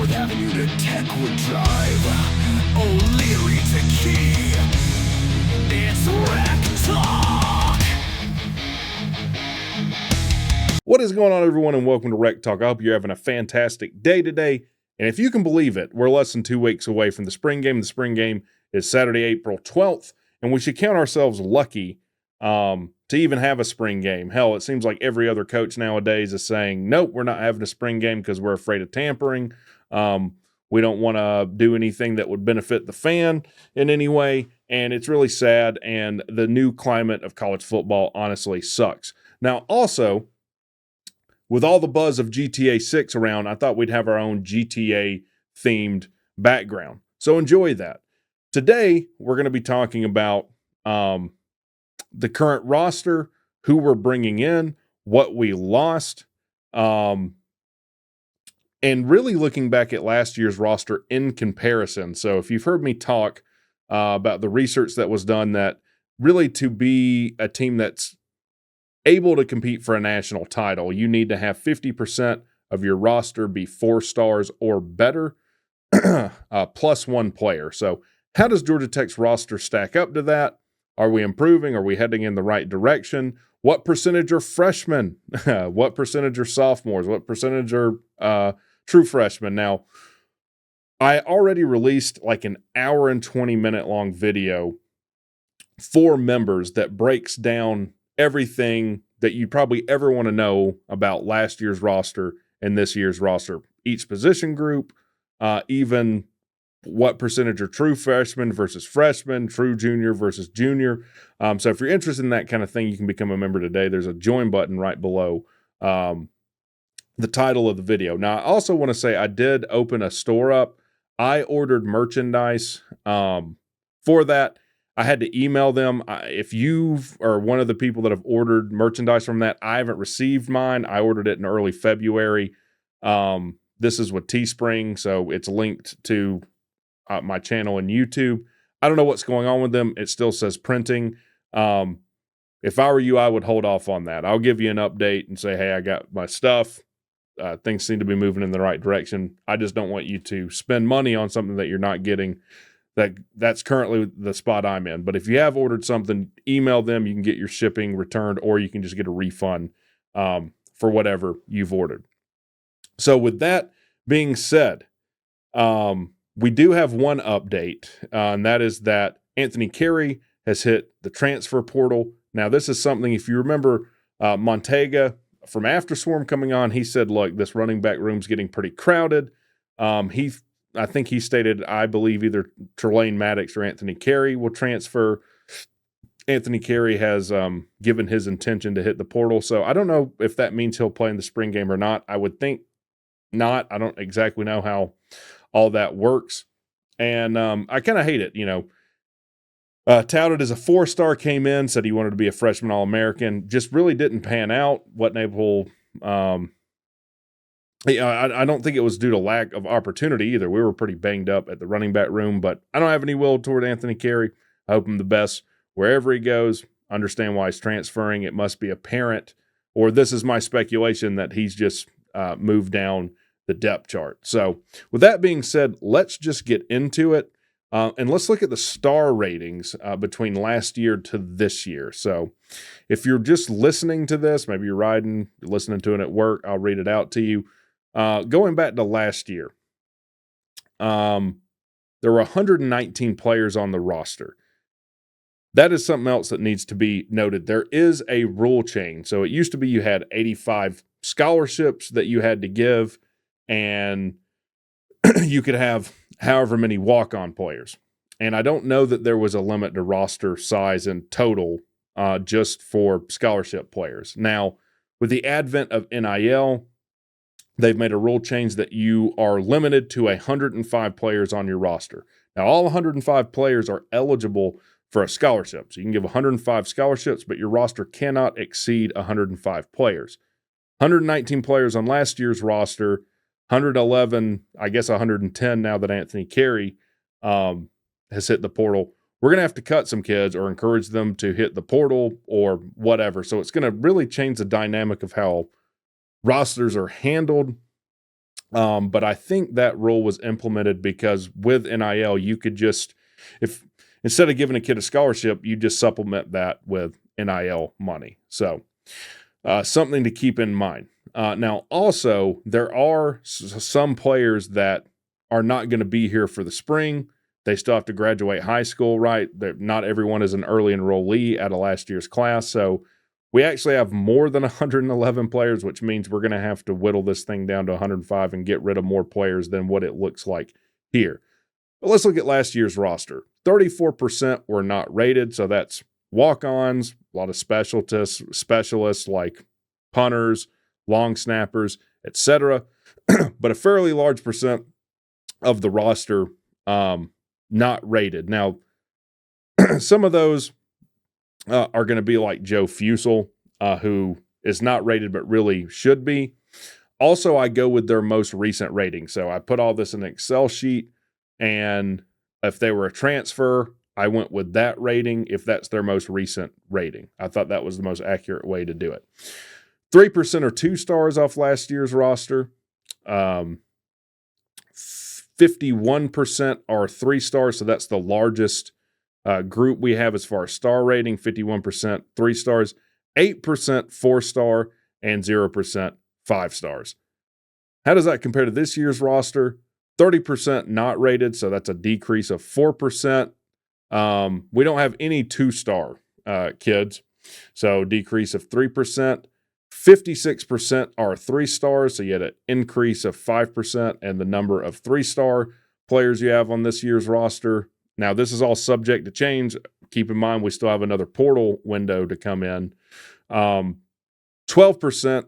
North Avenue to Techwood Drive, O'Leary to Key. It's WreckTalk! What is going on, everyone, and welcome to WreckTalk. I hope you're having a fantastic day today. And if you can believe it, we're less than 2 weeks away from the spring game. The spring game is Saturday, April 12th, and we should count ourselves lucky to even have a spring game. Hell, it seems like every other coach nowadays is saying, nope, we're not having a spring game because we're afraid of tampering. We don't want to do anything that would benefit the fan in any way, and it's really sad, and the new climate of college football honestly sucks. Now, also, with all the buzz of GTA 6 around, I thought we'd have our own GTA-themed background. So enjoy that. Today, we're going to be talking about the current roster, who we're bringing in, what we lost, and really looking back at last year's roster in comparison. So if you've heard me talk about the research that was done, that really to be a team that's able to compete for a national title, you need to have 50% of your roster be 4 stars or better, plus one player. So how does Georgia Tech's roster stack up to that? Are we improving? Are we heading in the right direction? What percentage are freshmen? What percentage are sophomores? What percentage are true freshmen? Now, I already released like an hour and 20-minute long video for members that breaks down everything that you probably ever want to know about last year's roster and this year's roster. Each position group, even what percentage are true freshmen versus freshmen, true junior versus junior. So if you're interested in that kind of thing, you can become a member today. There's a join button right below the title of the video. Now, I also want to say I did open a store up. I ordered merchandise for that. I had to email them. If you are one of the people that have ordered merchandise from that, I haven't received mine. I ordered it in early February. This is with Teespring, so it's linked to my channel and YouTube. I don't know what's going on with them. It still says printing. If I were you, I would hold off on that. I'll give you an update and say, hey, I got my stuff. Things seem to be moving in the right direction. I just don't want you to spend money on something that you're not getting. That's currently the spot I'm in. But if you have ordered something, email them. You can get your shipping returned, or you can just get a refund for whatever you've ordered. So with that being said, we do have one update, and that is that Anthony Carey has hit the transfer portal. Now, this is something, if you remember Montega from Afterswarm coming on, he said, look, this running back room's getting pretty crowded. I think he stated, I believe either Trelane Maddox or Anthony Carey will transfer. Anthony Carey has given his intention to hit the portal. So I don't know if that means he'll play in the spring game or not. I would think not. I don't exactly know how all that works. And I kind of hate it. Touted as a 4-star, came in, said he wanted to be a freshman All-American. Just really didn't pan out. Wasn't able I don't think it was due to lack of opportunity either. We were pretty banged up at the running back room, but I don't have any will toward Anthony Carey. I hope him the best wherever he goes. Understand why he's transferring. It must be apparent, or this is my speculation, that he's just moved down the depth chart. So with that being said, let's just get into it. And let's look at the star ratings between last year to this year. So if you're just listening to this, maybe you're riding, listening to it at work, I'll read it out to you. Going back to last year, there were 119 players on the roster. That is something else that needs to be noted. There is a rule change. So it used to be you had 85 scholarships that you had to give, and you could have however many walk-on players. And I don't know that there was a limit to roster size in total just for scholarship players. Now, with the advent of NIL, they've made a rule change that you are limited to 105 players on your roster. Now, all 105 players are eligible for a scholarship. So you can give 105 scholarships, but your roster cannot exceed 105 players. 119 players on last year's roster, 111, I guess 110 now that Anthony Carey has hit the portal. We're going to have to cut some kids or encourage them to hit the portal or whatever. So it's going to really change the dynamic of how rosters are handled. But I think that rule was implemented because with NIL, you could just, if instead of giving a kid a scholarship, you just supplement that with NIL money. So something to keep in mind. Now, also, there are some players that are not going to be here for the spring. They still have to graduate high school, right? Not everyone is an early enrollee out of last year's class. So we actually have more than 111 players, which means we're going to have to whittle this thing down to 105 and get rid of more players than what it looks like here. But let's look at last year's roster. 34% were not rated, so that's walk-ons, a lot of specialists like punters, long snappers, etc. But a fairly large percent of the roster not rated. Now, some of those are going to be like Joe Fusel, who is not rated but really should be. Also, I go with their most recent rating. So I put all this in an Excel sheet, and if they were a transfer, I went with that rating if that's their most recent rating. I thought that was the most accurate way to do it. 3% are 2 stars off last year's roster. 51% are 3 stars, so that's the largest group we have as far as star rating. 51% 3 stars, 8% 4 star, and 0% 5 stars. How does that compare to this year's roster? 30% not rated, so that's a decrease of 4%. We don't have any 2-star kids, so decrease of 3%. 56% are 3 stars, so you had an increase of 5% and the number of 3-star players you have on this year's roster. Now, this is all subject to change. Keep in mind, we still have another portal window to come in. 12%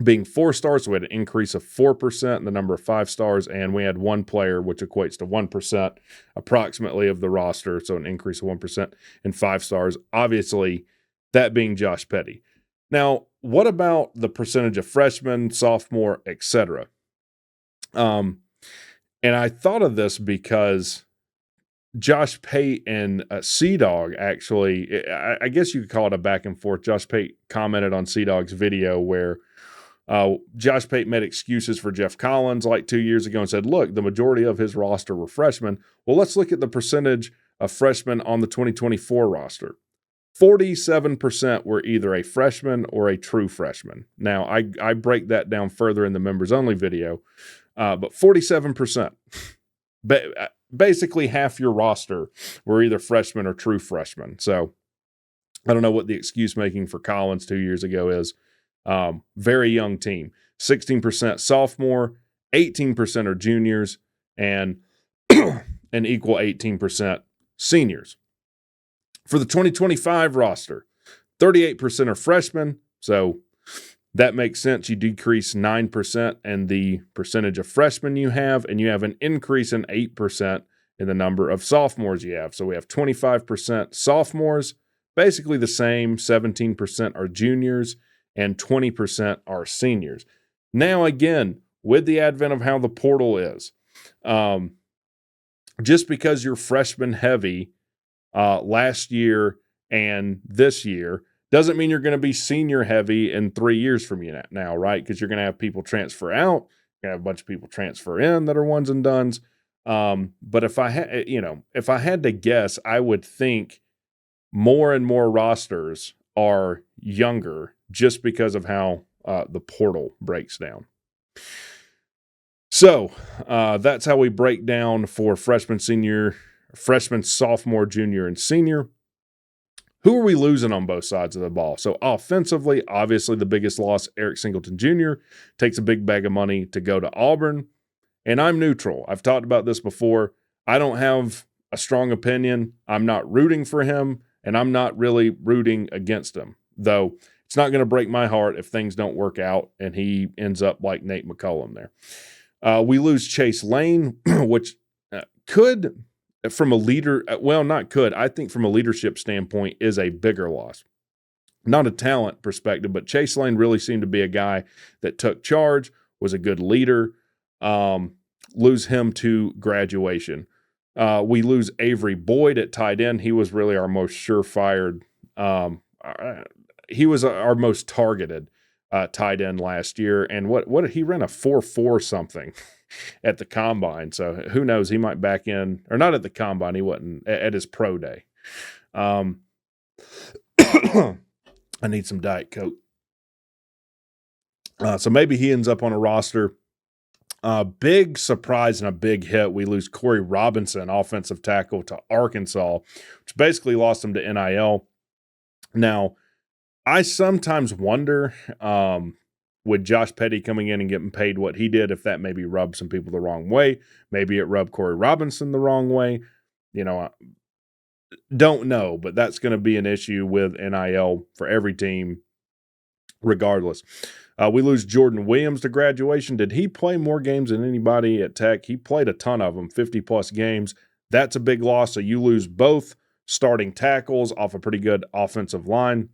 being 4 stars, so we had an increase of 4% in the number of 5 stars, and we had 1 player, which equates to 1% approximately of the roster, so an increase of 1% in 5 stars. Obviously, that being Josh Petty. Now, what about the percentage of freshmen, sophomore, etc.? And I thought of this because Josh Pate and C-Dog actually, I guess you could call it a back and forth. Josh Pate commented on C-Dog's video where Josh Pate made excuses for Jeff Collins like 2 years ago and said, look, the majority of his roster were freshmen. Well, let's look at the percentage of freshmen on the 2024 roster. 47% were either a freshman or a true freshman. Now, I break that down further in the members-only video, but 47%. Basically, half your roster were either freshmen or true freshmen. So I don't know what the excuse-making for Collins 2 years ago is. Very young team. 16% sophomore, 18% are juniors, and an equal 18% seniors. For the 2025 roster, 38% are freshmen, so that makes sense. You decrease 9% in the percentage of freshmen you have, and you have an increase in 8% in the number of sophomores you have. So we have 25% sophomores, basically the same, 17% are juniors, and 20% are seniors. Now, again, with the advent of how the portal is, just because you're freshman heavy last year and this year doesn't mean you're going to be senior heavy in 3 years from now, right? Because you're going to have people transfer out, you're going to have a bunch of people transfer in that are ones and dones. But if I had to guess, I would think more and more rosters are younger just because of how the portal breaks down. So that's how we break down for freshman, sophomore, junior, and senior. Who are we losing on both sides of the ball? So offensively, obviously the biggest loss, Eric Singleton Jr. takes a big bag of money to go to Auburn. And I'm neutral. I've talked about this before. I don't have a strong opinion. I'm not rooting for him, and I'm not really rooting against him. Though it's not going to break my heart if things don't work out and he ends up like Nate McCullum there. We lose Chase Lane, which could... from a leader, I think from a leadership standpoint is a bigger loss. Not a talent perspective, but Chase Lane really seemed to be a guy that took charge, was a good leader. Lose him to graduation. We lose Avery Boyd at tight end. He was really our most surefire. He was our most targeted tight end last year. And what did he run, a 4.4 something at the combine? So who knows? He might back in, or not at the combine. He wasn't at his pro day. I need some Diet Coke. So maybe he ends up on a roster. Big surprise and a big hit. We lose Corey Robinson, offensive tackle, to Arkansas, which basically lost him to NIL. Now, I sometimes wonder, with Josh Petty coming in and getting paid what he did, if that maybe rubbed some people the wrong way. Maybe it rubbed Corey Robinson the wrong way. Don't know, but that's going to be an issue with NIL for every team, regardless. We lose Jordan Williams to graduation. Did he play more games than anybody at Tech? He played a ton of them, 50-plus games. That's a big loss. So you lose both starting tackles off a pretty good offensive line.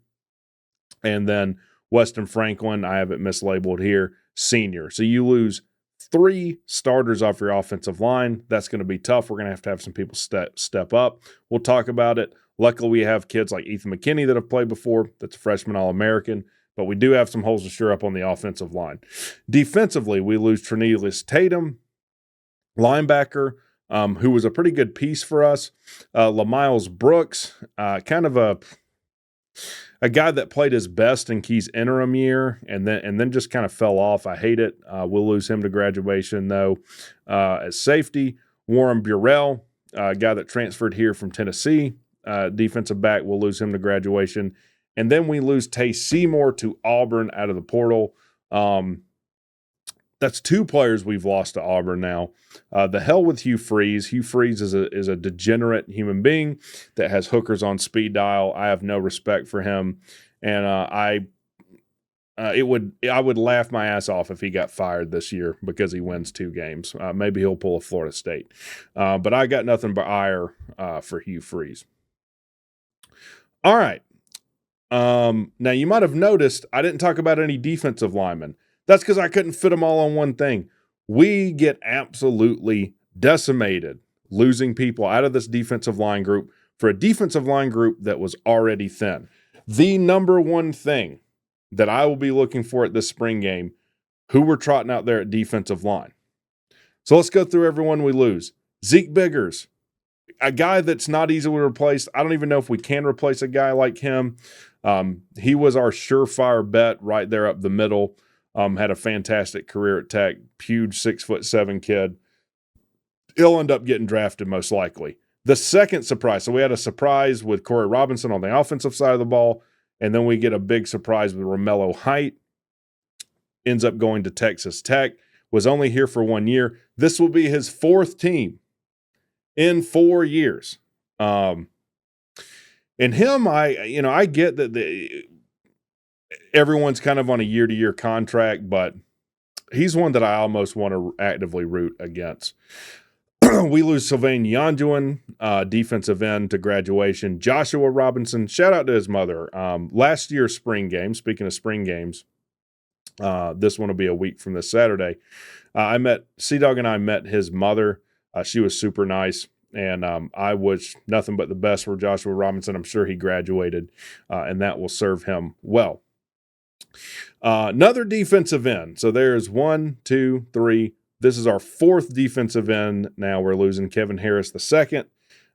And then Weston Franklin, I have it mislabeled here, senior. So you lose 3 starters off your offensive line. That's going to be tough. We're going to have some people step up. We'll talk about it. Luckily, we have kids like Ethan McKinney that have played before. That's a freshman All-American. But we do have some holes to shore up on the offensive line. Defensively, we lose Trinelius Tatum, linebacker, who was a pretty good piece for us. LaMiles Brooks, kind of a guy that played his best in Key's interim year and then just kind of fell off. I hate it. We'll lose him to graduation, though. As safety, Warren Burrell, a guy that transferred here from Tennessee, defensive back, we'll lose him to graduation. And then we lose Tay Seymour to Auburn out of the portal. That's 2 players we've lost to Auburn now. The hell with Hugh Freeze. Hugh Freeze is a degenerate human being that has hookers on speed dial. I have no respect for him, and I would laugh my ass off if he got fired this year because he wins 2 games. Maybe he'll pull a Florida State, but I got nothing but ire for Hugh Freeze. All right. Now, you might have noticed I didn't talk about any defensive linemen. That's because I couldn't fit them all on one thing. We get absolutely decimated losing people out of this defensive line group for a defensive line group that was already thin. The number one thing that I will be looking for at this spring game, who we're trotting out there at defensive line. So let's go through everyone we lose. Zeke Biggers, a guy that's not easily replaced. I don't even know if we can replace a guy like him. He was our surefire bet right there up the middle. Had a fantastic career at Tech. Huge 6'7" kid. He'll end up getting drafted most likely. The second surprise. So we had a surprise with Corey Robinson on the offensive side of the ball, and then we get a big surprise with Romello Height. Ends up going to Texas Tech. Was only here for 1 year. This will be his 4th team in 4 years. And him, I get that everyone's kind of on a year-to-year contract, but he's one that I almost want to actively root against. We lose Sylvain Yanjuan, defensive end, to graduation. Joshua Robinson, shout out to his mother. Last year's spring game, speaking of spring games, this one will be a week from this Saturday. C-Dog and I met his mother. She was super nice. And I wish nothing but the best for Joshua Robinson. I'm sure he graduated, and that will serve him well. Another defensive end. So there's 1, 2, 3. This is our 4th defensive end. Now we're losing Kevin Harris II.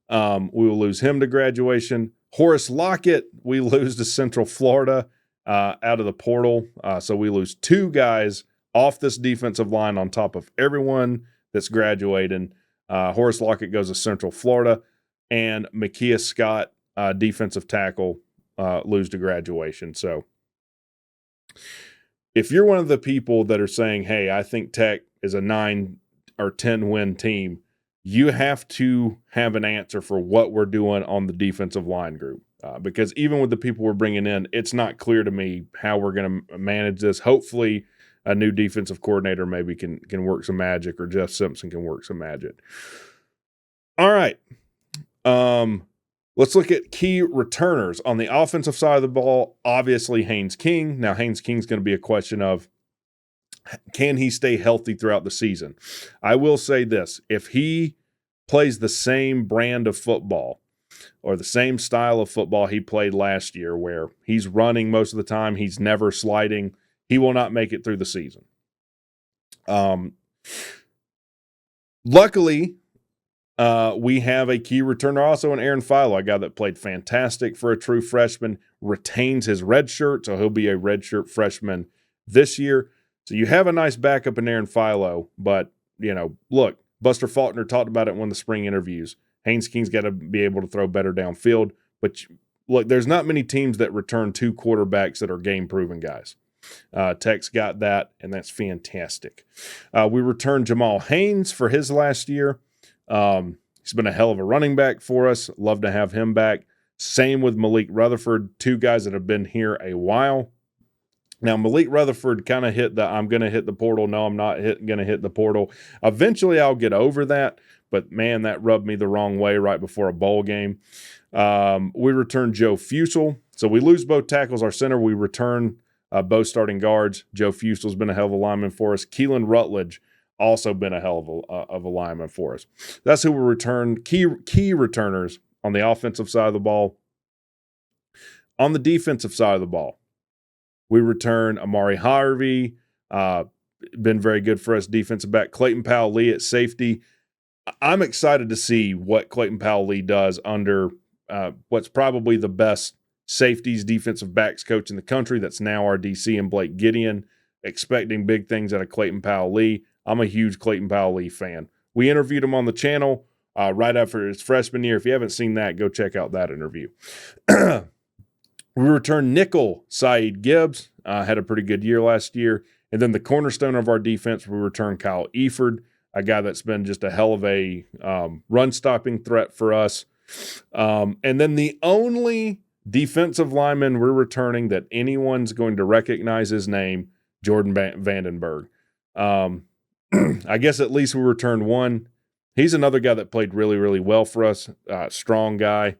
We will lose him to graduation. Horace Lockett, we lose to Central Florida out of the portal. So we lose 2 guys off this defensive line on top of everyone that's graduating. Horace Lockett goes to Central Florida, and Makia Scott, defensive tackle, lose to graduation. So if you're one of the people that are saying, hey, I think Tech is a 9 or 10 win team, you have to have an answer for what we're doing on the defensive line group. Because even with the people we're bringing in, it's not clear to me how we're going to manage this. Hopefully, a new defensive coordinator maybe can work some magic, or Jeff Simpson can work some magic. All right. Let's look at key returners. On the offensive side of the ball, obviously Haynes King. Now, Haynes King's going to be a question of, can he stay healthy throughout the season? I will say this. If he plays the same brand of football or the same style of football he played last year, where he's running most of the time, he's never sliding, he will not make it through the season. Luckily, we have a key returner also in Aaron Philo, a guy that played fantastic for a true freshman, retains his red shirt, so he'll be a redshirt freshman this year. So you have a nice backup in Aaron Philo, but, look, Buster Faulkner talked about it in one of the spring interviews. Haynes King's got to be able to throw better downfield, but look, there's not many teams that return 2 quarterbacks that are game-proven guys. Tech's got that, and that's fantastic. We returned Jamal Haynes for his last year. He's been a hell of a running back for us. Love to have him back. Same with Malik Rutherford, 2 guys that have been here a while. Now, Malik Rutherford kind of hit the I'm going to hit the portal. No, I'm not going to hit the portal. Eventually, I'll get over that. But, man, that rubbed me the wrong way right before a bowl game. We return Joe Fusel. So we lose both tackles. Our center, we return both starting guards. Joe Fusel's been a hell of a lineman for us. Keelan Rutledge also been a hell of a lineman for us. That's who we return. Key returners on the offensive side of the ball. On the defensive side of the ball, we return Amari Harvey. Been very good for us. Defensive back Clayton Powell-Lee at safety. I'm excited to see what Clayton Powell-Lee does under what's probably the best safeties defensive backs coach in the country. That's now our DC and Blake Gideon. Expecting big things out of Clayton Powell-Lee. I'm a huge Clayton Powell-Lee fan. We interviewed him on the channel right after his freshman year. If you haven't seen that, go check out that interview. We returned nickel Saeed Gibbs. Had a pretty good year last year. And then the cornerstone of our defense, we returned Kyle Eford, a guy that's been just a hell of a run-stopping threat for us. And then the only defensive lineman we're returning that anyone's going to recognize his name, Jordan Vandenberg. I guess at least we returned one. He's another guy that played really, really well for us. Strong guy.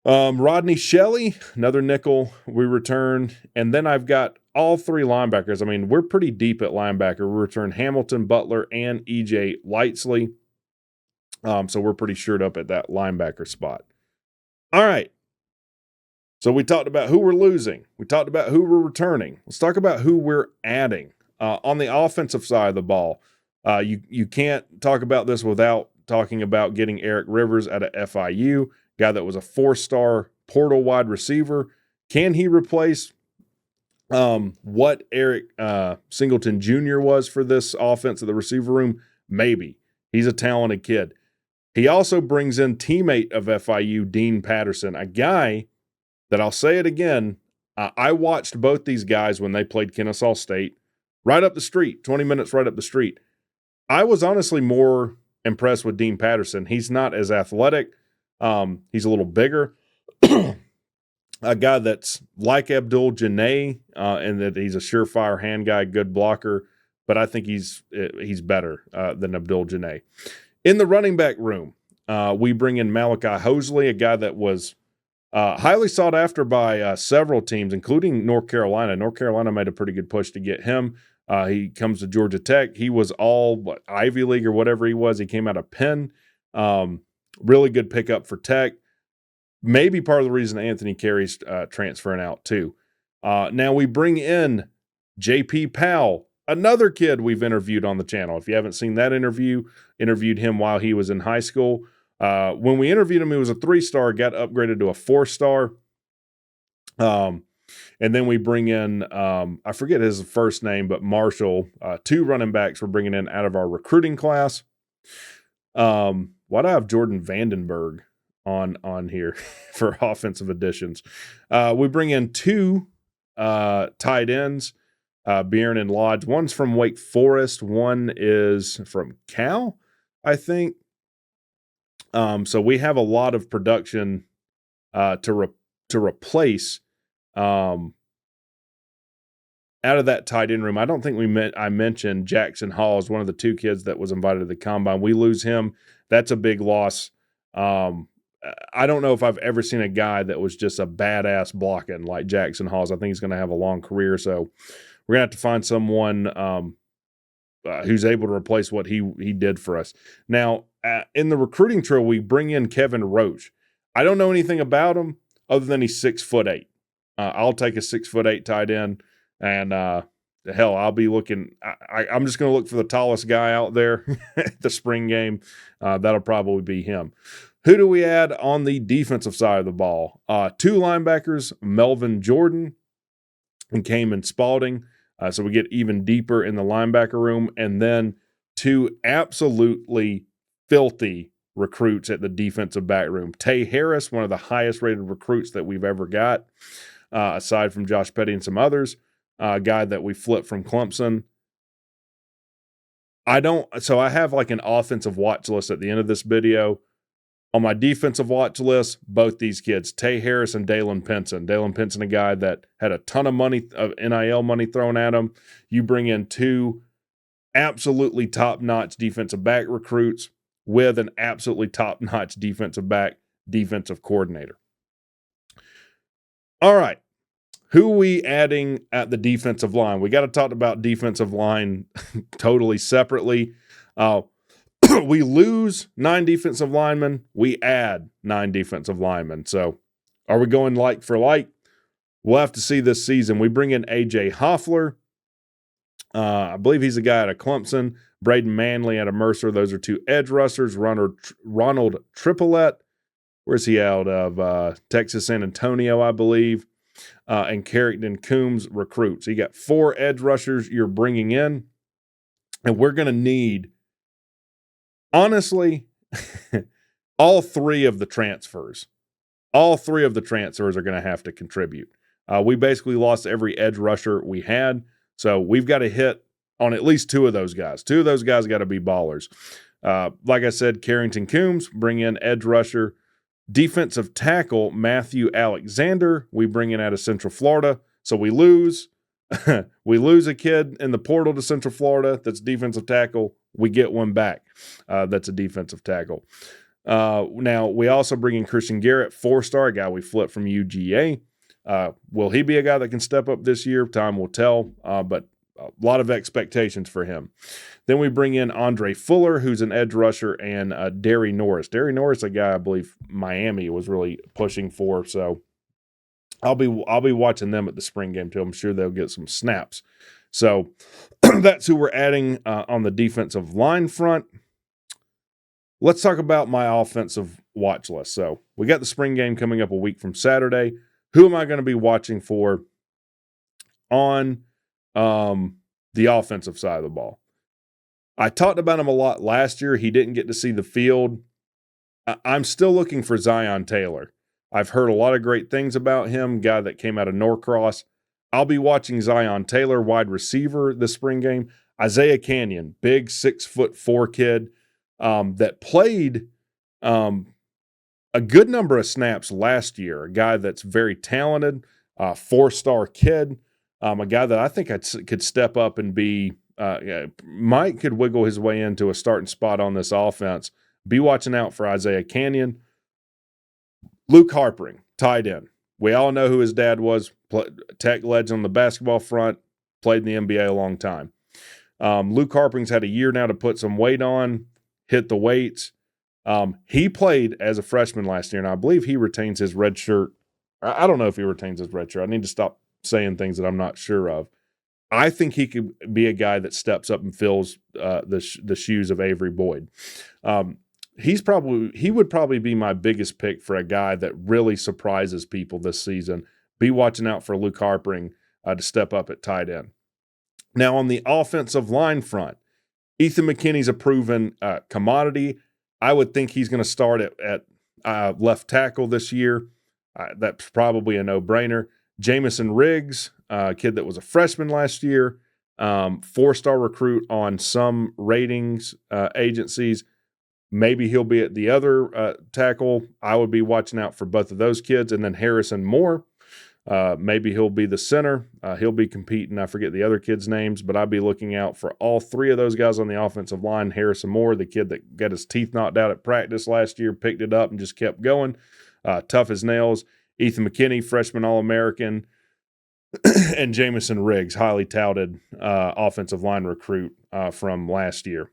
Rodney Shelley, another nickel we returned. And then I've got all 3 linebackers. I mean, we're pretty deep at linebacker. We returned Hamilton, Butler, and EJ Lightsley. So we're pretty shored up at that linebacker spot. All right. So we talked about who we're losing. We talked about who we're returning. Let's talk about who we're adding. On the offensive side of the ball, you can't talk about this without talking about getting Eric Rivers out of FIU, guy that was a 4-star portal wide receiver. Can he replace what Eric Singleton Jr. was for this offense at the receiver room? Maybe. He's a talented kid. He also brings in teammate of FIU, Dean Patterson, a guy that I'll say it again, I watched both these guys when they played Kennesaw State. Right up the street, 20 minutes right up the street. I was honestly more impressed with Dean Patterson. He's not as athletic. He's a little bigger. A guy that's like Abdul Janae, and that he's a surefire hand guy, good blocker. But I think he's better than Abdul Janae. In the running back room, we bring in Malachi Hosley, a guy that was highly sought after by several teams, including North Carolina. North Carolina made a pretty good push to get him. He comes to Georgia Tech. He was all Ivy League or whatever he was. He came out of Penn. Really good pickup for Tech. Maybe part of the reason Anthony Carey's transferring out too. Now we bring in JP Powell, another kid we've interviewed on the channel. If you haven't seen that interview, interviewed him while he was in high school. When we interviewed him, he was a 3-star, got upgraded to a 4-star. And then we bring in, I forget his first name, but Marshall, 2 running backs we're bringing in out of our recruiting class. Why do I have Jordan Vandenberg on here for offensive additions? We bring in 2 tight ends, Bjorn and Lodge. One's from Wake Forest. One is from Cal, I think. So we have a lot of production to replace out of that tight end room. I don't think I mentioned Jackson Hall as one of the 2 kids that was invited to the combine. We lose him. That's a big loss. I don't know if I've ever seen a guy that was just a badass blocking like Jackson Hall's. I think he's going to have a long career. So we're going to have to find someone who's able to replace what he did for us. Now, in the recruiting trail, we bring in Kevin Roach. I don't know anything about him other than he's 6'8". I'll take a 6'8" tight end. And hell, I'll be looking. I'm just going to look for the tallest guy out there at the spring game. That'll probably be him. Who do we add on the defensive side of the ball? 2 linebackers, Melvin Jordan and Cayman Spalding. So we get even deeper in the linebacker room. And then 2 absolutely filthy recruits at the defensive back room. Tay Harris, one of the highest rated recruits that we've ever got, aside from Josh Petty and some others. A guy that we flipped from Clemson. So I have like an offensive watch list at the end of this video. On my defensive watch list, both these kids, Tay Harris and Dalen Pinson. Dalen Pinson, a guy that had a ton of money, of NIL money thrown at him. You bring in 2 absolutely top-notch defensive back recruits with an absolutely top-notch defensive coordinator. All right. Who are we adding at the defensive line? We got to talk about defensive line totally separately. We lose 9 defensive linemen. We add 9 defensive linemen. So are we going like for like? We'll have to see this season. We bring in A.J. Hoffler. I believe he's a guy out of Clemson. Braden Manley out of Mercer. Those are 2 edge rushers. Ronald Triplett. Where's he out of? Texas San Antonio, I believe. And Carrington Coombs recruits. So you got 4 edge rushers you're bringing in. And we're going to need, honestly, all 3 of the transfers. All 3 of the transfers are going to have to contribute. We basically lost every edge rusher we had. So we've got to hit on at least 2 of those guys. 2 of those guys got to be ballers. Like I said, Carrington Coombs, bring in edge rusher. Defensive tackle, Matthew Alexander, we bring in out of Central Florida. So we lose. We lose a kid in the portal to Central Florida that's defensive tackle. We get one back that's a defensive tackle. Now, we also bring in Christian Garrett, 4-star guy we flipped from UGA. Will he be a guy that can step up this year? Time will tell, but a lot of expectations for him. Then we bring in Andre Fuller, who's an edge rusher, and Derry Norris. Derry Norris, a guy I believe Miami was really pushing for, so I'll be watching them at the spring game too. I'm sure they'll get some snaps. So that's who we're adding on the defensive line front. Let's talk about my offensive watch list. So we got the spring game coming up a week from Saturday. Who am I going to be watching for on the offensive side of the ball? I talked about him a lot last year. He didn't get to see the field. I'm still looking for Zion Taylor. I've heard a lot of great things about him, guy that came out of Norcross. I'll be watching Zion Taylor, wide receiver, this spring game. Isaiah Canyon, big 6'4" kid that played a good number of snaps last year. A guy that's very talented, 4-star kid, a guy that I think could step up and be Mike could wiggle his way into a starting spot on this offense. Be watching out for Isaiah Canyon. Luke Harpering, tight end. We all know who his dad was. Tech legend on the basketball front. Played in the NBA a long time. Luke Harpering's had a year now to put some weight on, hit the weights. He played as a freshman last year, and I believe he retains his red shirt. I don't know if he retains his red shirt. I need to stop saying things that I'm not sure of. I think he could be a guy that steps up and fills the shoes of Avery Boyd. He would probably be my biggest pick for a guy that really surprises people this season. Be watching out for Luke Harpering to step up at tight end. Now, on the offensive line front, Ethan McKinney's a proven commodity. I would think he's going to start at left tackle this year. That's probably a no-brainer. Jamison Riggs, a kid that was a freshman last year, 4-star recruit on some ratings agencies. Maybe he'll be at the other tackle. I would be watching out for both of those kids. And then Harrison Moore, maybe he'll be the center. He'll be competing. I forget the other kids' names, but I'd be looking out for all 3 of those guys on the offensive line. Harrison Moore, the kid that got his teeth knocked out at practice last year, picked it up and just kept going. Tough as nails. Ethan McKinney, freshman All-American. And Jamison Riggs, highly touted offensive line recruit from last year.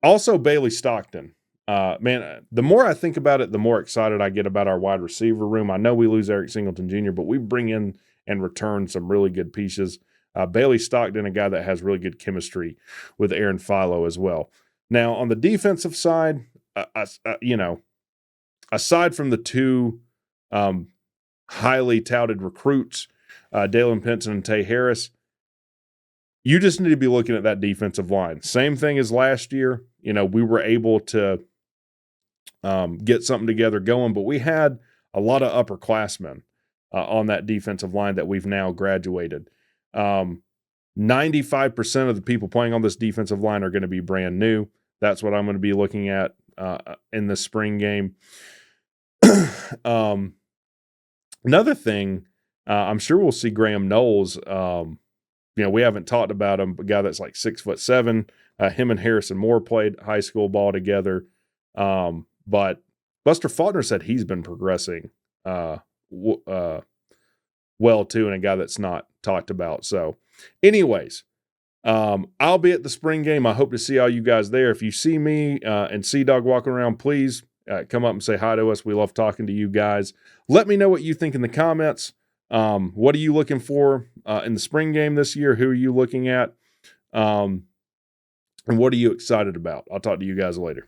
Also, Bailey Stockton. Man, the more I think about it, the more excited I get about our wide receiver room. I know we lose Eric Singleton Jr., but we bring in and return some really good pieces. Bailey Stockton, a guy that has really good chemistry with Aaron Philo as well. Now, on the defensive side, aside from the two highly touted recruits, Dalen Pinson and Tay Harris, you just need to be looking at that defensive line. Same thing as last year. We were able to get something together going, but we had a lot of upperclassmen on that defensive line that we've now graduated. 95% of the people playing on this defensive line are going to be brand new. That's what I'm going to be looking at in the spring game. Another thing, I'm sure we'll see Graham Knowles. We haven't talked about him, a guy that's like 6'7". Him and Harrison Moore played high school ball together. But Buster Faulkner said he's been progressing well too, and a guy that's not talked about. So anyways, I'll be at the spring game. I hope to see all you guys there. If you see me and Sea-Dog walking around, please come up and say hi to us. We love talking to you guys. Let me know what you think in the comments. What are you looking for in the spring game this year? Who are you looking at? And what are you excited about? I'll talk to you guys later.